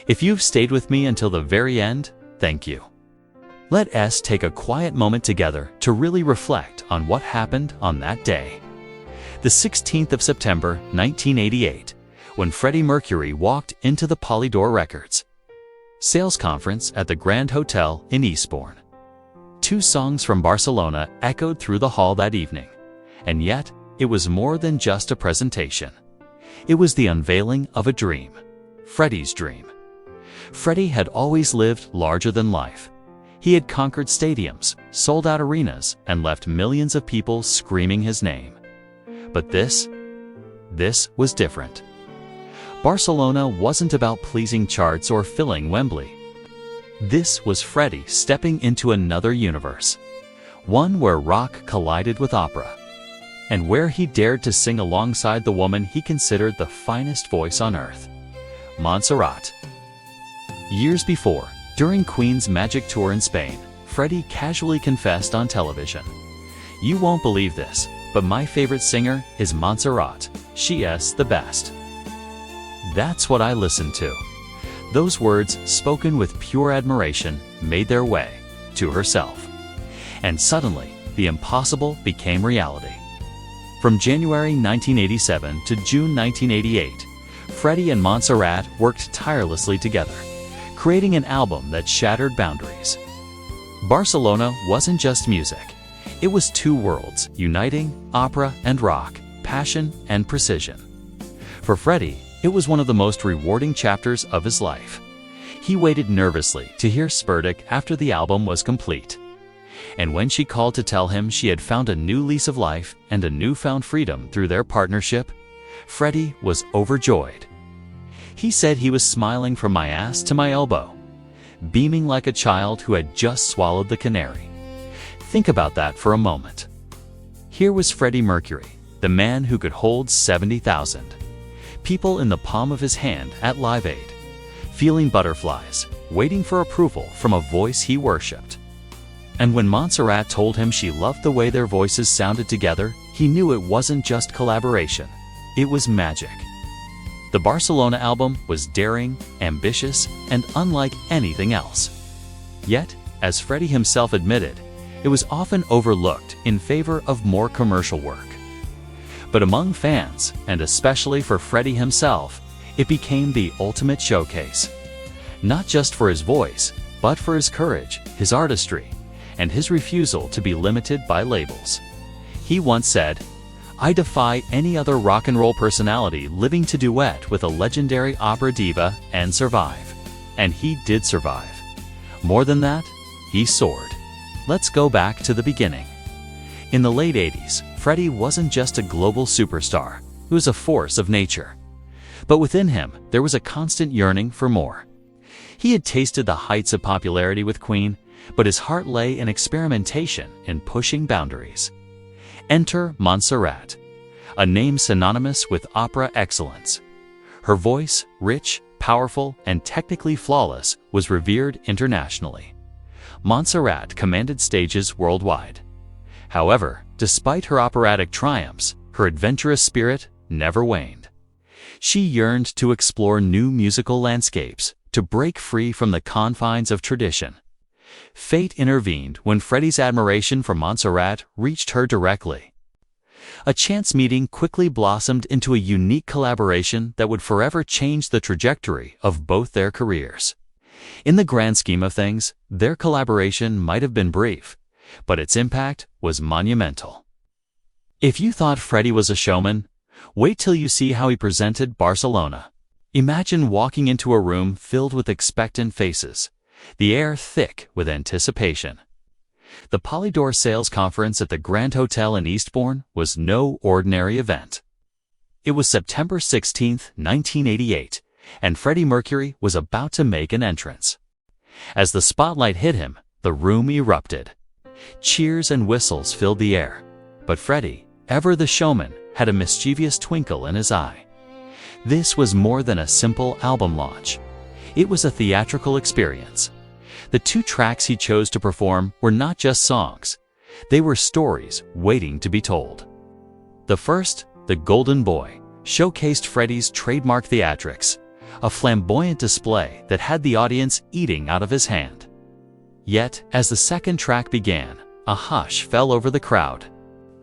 If you've stayed with me until the very end, thank you. Let us take a quiet moment together to really reflect on what happened on that day. The 16th of September, 1988, when Freddie Mercury walked into the Polydor Records Sales Conference at the Grand Hotel in Eastbourne. 2 songs from Barcelona echoed through the hall that evening, and yet it was more than just a presentation. It was the unveiling of a dream, Freddie's dream. Freddie had always lived larger than life. He had conquered stadiums, sold out arenas, and left millions of people screaming his name. But this was different. Barcelona wasn't about pleasing charts or filling Wembley. This was Freddie stepping into another universe, one where rock collided with opera, and where he dared to sing alongside the woman he considered the finest voice on earth, Montserrat. Years before, during Queen's Magic Tour in Spain, Freddie casually confessed on television, "You won't believe this, but my favorite singer is Montserrat. She is the best." That's what I listened to. Those words, spoken with pure admiration, made their way to herself. And suddenly, the impossible became reality. From January 1987 to June 1988, Freddie and Montserrat worked tirelessly together, creating an album that shattered boundaries. Barcelona wasn't just music. It was 2 worlds, uniting opera and rock, passion and precision. For Freddie, it was one of the most rewarding chapters of his life. He waited nervously to hear Spurdick after the album was complete. And when she called to tell him she had found a new lease of life and a newfound freedom through their partnership, Freddie was overjoyed. He said he was smiling from my ass to my elbow, beaming like a child who had just swallowed the canary. Think about that for a moment. Here was Freddie Mercury, the man who could hold 70,000 people in the palm of his hand at Live Aid, feeling butterflies, waiting for approval from a voice he worshipped. And when Montserrat told him she loved the way their voices sounded together, he knew it wasn't just collaboration, it was magic. The Barcelona album was daring, ambitious, and unlike anything else. Yet, as Freddie himself admitted, it was often overlooked in favor of more commercial work. But among fans, and especially for Freddie himself, it became the ultimate showcase. Not just for his voice, but for his courage, his artistry, and his refusal to be limited by labels. He once said, "I defy any other rock and roll personality living to duet with a legendary opera diva and survive." And he did survive. More than that, he soared. Let's go back to the beginning. In the late 80s, Freddie wasn't just a global superstar, he was a force of nature. But within him, there was a constant yearning for more. He had tasted the heights of popularity with Queen, but his heart lay in experimentation and pushing boundaries. Enter Montserrat, a name synonymous with opera excellence. Her voice, rich, powerful, and technically flawless, was revered internationally. Montserrat commanded stages worldwide. However, despite her operatic triumphs, her adventurous spirit never waned. She yearned to explore new musical landscapes, to break free from the confines of tradition. Fate intervened when Freddie's admiration for Montserrat reached her directly. A chance meeting quickly blossomed into a unique collaboration that would forever change the trajectory of both their careers. In the grand scheme of things, their collaboration might have been brief, but its impact was monumental. If you thought Freddie was a showman, wait till you see how he presented Barcelona. Imagine walking into a room filled with expectant faces, the air thick with anticipation. The Polydor Sales Conference at the Grand Hotel in Eastbourne was no ordinary event. It was September 16, 1988, and Freddie Mercury was about to make an entrance. As the spotlight hit him, the room erupted. Cheers and whistles filled the air, but Freddie, ever the showman, had a mischievous twinkle in his eye. This was more than a simple album launch. It was a theatrical experience. The 2 tracks he chose to perform were not just songs. They were stories waiting to be told. The first, The Golden Boy, showcased Freddie's trademark theatrics, a flamboyant display that had the audience eating out of his hand. Yet, as the second track began, a hush fell over the crowd.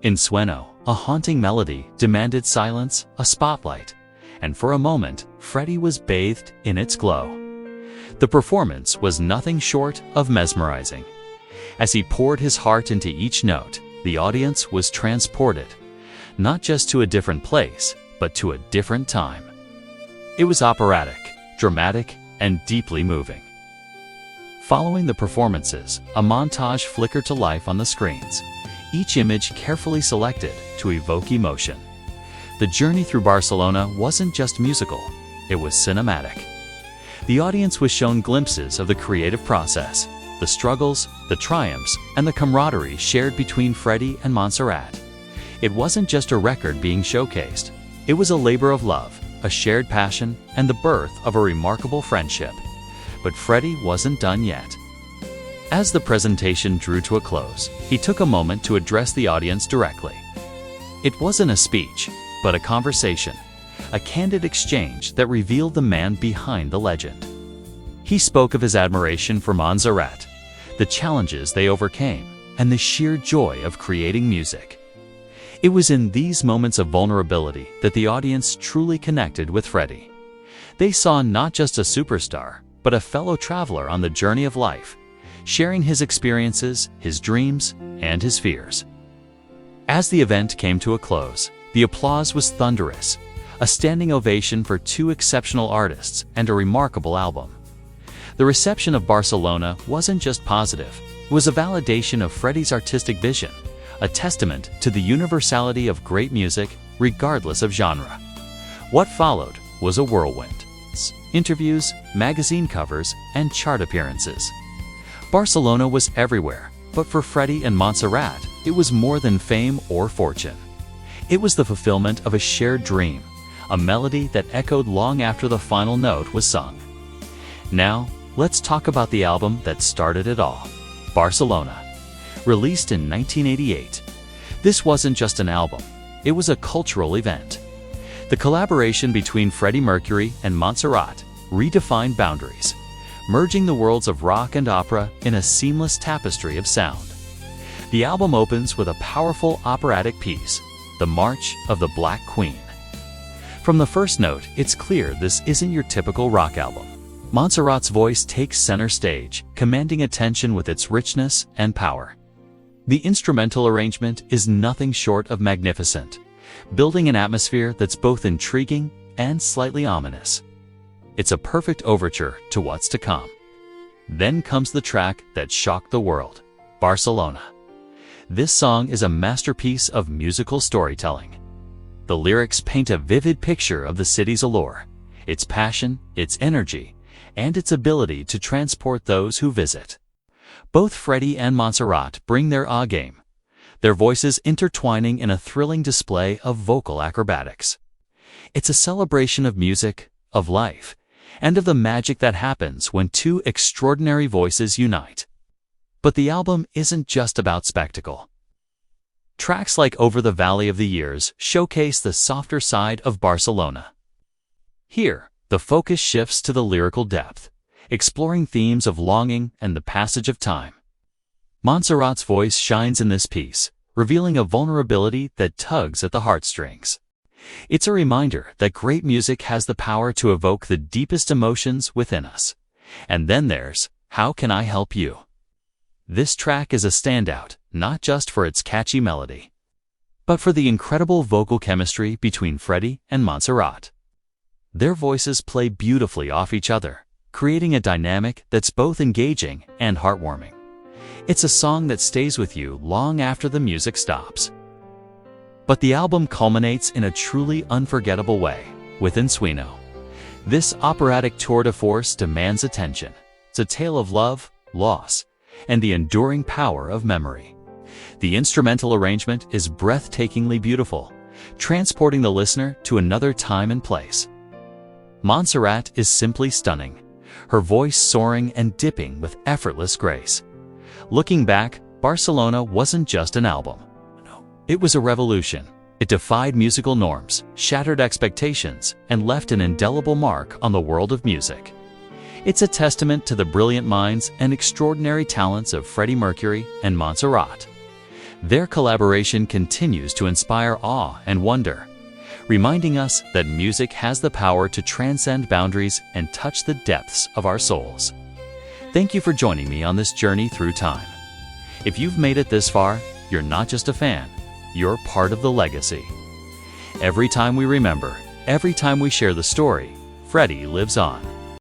In Sueno, a haunting melody demanded silence, a spotlight, and for a moment, Freddie was bathed in its glow. The performance was nothing short of mesmerizing. As he poured his heart into each note, the audience was transported, not just to a different place, but to a different time. It was operatic, dramatic, and deeply moving. Following the performances, a montage flickered to life on the screens, each image carefully selected to evoke emotion. The journey through Barcelona wasn't just musical, it was cinematic. The audience was shown glimpses of the creative process, the struggles, the triumphs, and the camaraderie shared between Freddie and Montserrat. It wasn't just a record being showcased, it was a labor of love, a shared passion, and the birth of a remarkable friendship. But Freddie wasn't done yet. As the presentation drew to a close, he took a moment to address the audience directly. It wasn't a speech, but a conversation, a candid exchange that revealed the man behind the legend. He spoke of his admiration for Montserrat, the challenges they overcame, and the sheer joy of creating music. It was in these moments of vulnerability that the audience truly connected with Freddie. They saw not just a superstar, but a fellow traveler on the journey of life, sharing his experiences, his dreams, and his fears. As the event came to a close, the applause was thunderous, a standing ovation for two exceptional artists and a remarkable album. The reception of Barcelona wasn't just positive, it was a validation of Freddie's artistic vision, a testament to the universality of great music, regardless of genre. What followed was a whirlwind. Interviews, magazine covers, and chart appearances. Barcelona was everywhere, but for Freddie and Montserrat, it was more than fame or fortune. It was the fulfillment of a shared dream, a melody that echoed long after the final note was sung. Now, let's talk about the album that started it all, Barcelona. Released in 1988, this wasn't just an album, it was a cultural event. The collaboration between Freddie Mercury and Montserrat redefined boundaries, merging the worlds of rock and opera in a seamless tapestry of sound. The album opens with a powerful operatic piece, The March of the Black Queen. From the first note, it's clear this isn't your typical rock album. Montserrat's voice takes center stage, commanding attention with its richness and power. The instrumental arrangement is nothing short of magnificent, building an atmosphere that's both intriguing and slightly ominous. It's a perfect overture to what's to come. Then comes the track that shocked the world, Barcelona. This song is a masterpiece of musical storytelling. The lyrics paint a vivid picture of the city's allure, its passion, its energy, and its ability to transport those who visit. Both Freddie and Montserrat bring their A-game, their voices intertwining in a thrilling display of vocal acrobatics. It's a celebration of music, of life, and of the magic that happens when two extraordinary voices unite. But the album isn't just about spectacle. Tracks like Over the Valley of the Years showcase the softer side of Barcelona. Here, the focus shifts to the lyrical depth, exploring themes of longing and the passage of time. Montserrat's voice shines in this piece, revealing a vulnerability that tugs at the heartstrings. It's a reminder that great music has the power to evoke the deepest emotions within us. And then there's How Can I Help You? This track is a standout, not just for its catchy melody, but for the incredible vocal chemistry between Freddie and Montserrat. Their voices play beautifully off each other, creating a dynamic that's both engaging and heartwarming. It's a song that stays with you long after the music stops. But the album culminates in a truly unforgettable way, with Sueno. This operatic tour de force demands attention. It's a tale of love, loss, and the enduring power of memory. The instrumental arrangement is breathtakingly beautiful, transporting the listener to another time and place. Montserrat is simply stunning, her voice soaring and dipping with effortless grace. Looking back, Barcelona wasn't just an album. It was a revolution, It defied musical norms, shattered expectations, and left an indelible mark on the world of music. It's a testament to the brilliant minds and extraordinary talents of Freddie Mercury and Montserrat. Their collaboration continues to inspire awe and wonder, reminding us that music has the power to transcend boundaries and touch the depths of our souls. Thank you for joining me on this journey through time. If you've made it this far, you're not just a fan, you're part of the legacy. Every time we remember, every time we share the story, Freddie lives on.